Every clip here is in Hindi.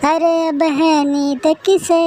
अरे अब है नींद किसे,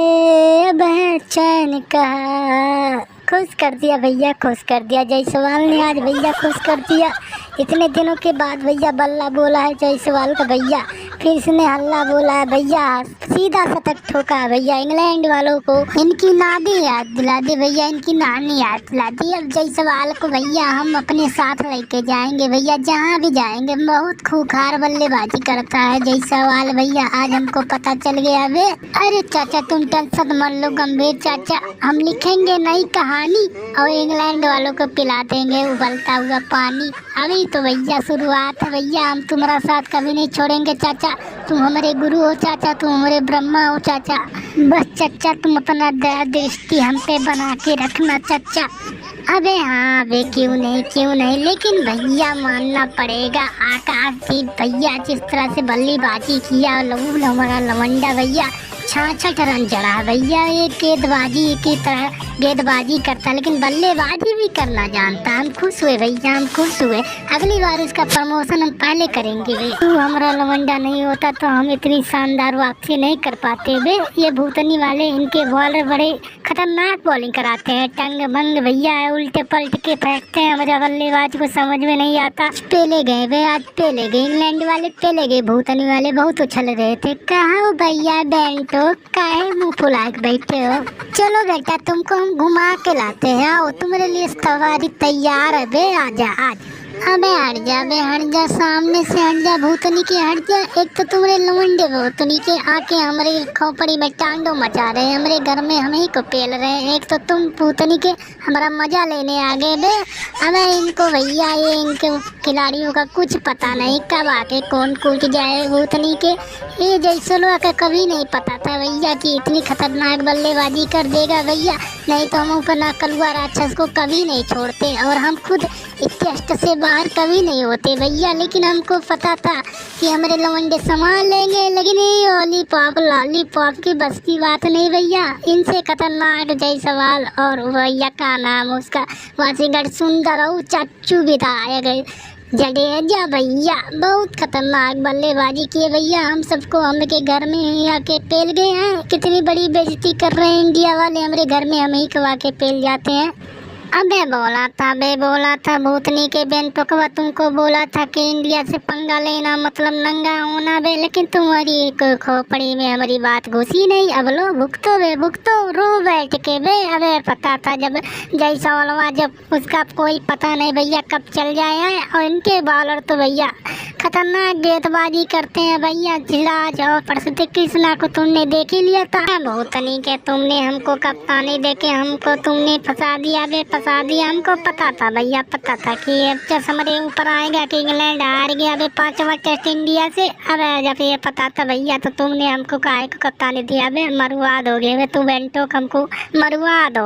अब है चैन कहा। खुश कर दिया भैया, खुश कर दिया जायसवाल ने आज भैया, खुश कर दिया। इतने दिनों के बाद भैया बल्ला बोला है जायसवाल का भैया, फिर इसने हल्ला बोला है भैया, सीधा शतक ठोका है भैया। इंग्लैंड वालों को इनकी नानी याद दिला दी भैया, इनकी नानी याद दिला दी। अब जायसवाल को भैया हम अपने साथ लेके जाएंगे भैया, जहाँ भी जाएंगे। बहुत खूंखार बल्लेबाजी करता है जायसवाल भैया, आज हमको पता चल गया बे। अरे चाचा तुम टेंशन मत लो गंभीर चाचा, हम लिखेंगे नई कहानी और इंग्लैंड वालों को पिला देंगे उबलता हुआ पानी। अभी तो भैया शुरुआत है भैया, हम तुम्हारा साथ कभी नहीं छोड़ेंगे चाचा। तुम हमारे गुरु हो चाचा, तुम हमारे ब्रह्मा हो चाचा। बस चाचा तुम अपना दया दृष्टि हम पे बना के रखना चाचा। अबे हाँ अबे क्यों नहीं, लेकिन भैया मानना पड़ेगा आकाशदीप भैया, जिस तरह से बल्लेबाजी किया हमारा लवंडा भैया 66 रन जड़ा भैया। एक गेंदबाजी की तरह गेंदबाजी करता, लेकिन बल्लेबाजी भी करना जानता। हम खुश हुए भैया, हम खुश हुए। अगली बार इसका प्रमोशन हम पहले करेंगे बे। तू हमारा लवंडा नहीं होता तो हम इतनी शानदार वापसी नहीं कर पाते बे। ये भूतनी वाले इनके बॉलर बड़े खतरनाक बॉलिंग कराते हैं, टंग भंग भैया उल्टे पलट के फेंकते हैं। हमारा बल्लेबाज को समझ में नहीं आता। पेले गए बे, आज पेले गए, इंग्लैंड वाले पेले गए। भूतनी वाले बहुत उछल रहे थे। कहा हो भैया बेंटो, काहे मुँह फुला के बैठे हो? चलो बेटा तुमको हम घुमा के लाते हैं, आओ तुम्हारे लिए सवारी तैयार है बे, आजा आज। अबे हट जा बे, हट जा, सामने से हट जा भूतनी के, हट जा। एक तो तुम्हारे लवंडे भूतनी के आके हमारे खोपड़ी में टांडो मचा रहे हैं, हमारे घर में हम ही को पेल रहे हैं। एक तो तुम भूतनी के हमारा मजा लेने आ गए बे। अबे इनको भैया ये इनके खिलाड़ियों का कुछ पता नहीं, कब आके कौन कूद जाए भूतनी के। ये जयसलवा का कभी नहीं पता था भैया कि इतनी खतरनाक बल्लेबाजी कर देगा भैया। नहीं तो हम ऊपर ना कलुआ राक्षस को कभी नहीं छोड़ते, और हम खुद इस टेस्ट से बाहर कभी नहीं होते भैया। लेकिन हमको पता था कि हमारे लवंडे संभाल लेंगे, लेकिन ये लॉलीपॉप की बस की बात नहीं भैया। इनसे खतरनाक जायसवाल और भैया का नाम उसका वासीगढ़ सुंदर और चाचू भी था आए जडेजा भैया, बहुत खतरनाक बल्लेबाजी किए भैया। हम सबको हमके घर में ही आके पेल गए हैं। कितनी बड़ी बेइज्जती कर रहे हैं इंडिया वाले, हमारे घर में हम ही कवा के पेल जाते हैं। अबे बोला था भूतनी के बेंटो को, तुमको बोला था कि इंडिया से पंगा लेना मतलब नंगा होना बे, लेकिन तुम्हारी खोपड़ी में हमारी बात घुसी नहीं। अब लो भुगतो बे, भुगतो, रो बैठ के बे। अबे पता था जब जायसवाल, जब उसका कोई पता नहीं भैया कब चल जाए। और इनके बॉलर तो भैया खतरनाक गेंदबाजी करते हैं भैया। सिराज और प्रसिद्ध कृष्णा को तुमने देख ही लिया था भूतनी के, तुमने हमको कप्तानी देके हमको तुमने फंसा दिया बे, फंसा दिया। हमको पता था भैया, पता था कि अब जब हमारे ऊपर आएगा कि इंग्लैंड हार गया बे 5वां टेस्ट इंडिया से। अब जब ये पता था भैया तो तुमने हमको काहे को कप्तानी दिया बे, मरुआ दोगे बे, तू बेंटो हमको मरुआ दो।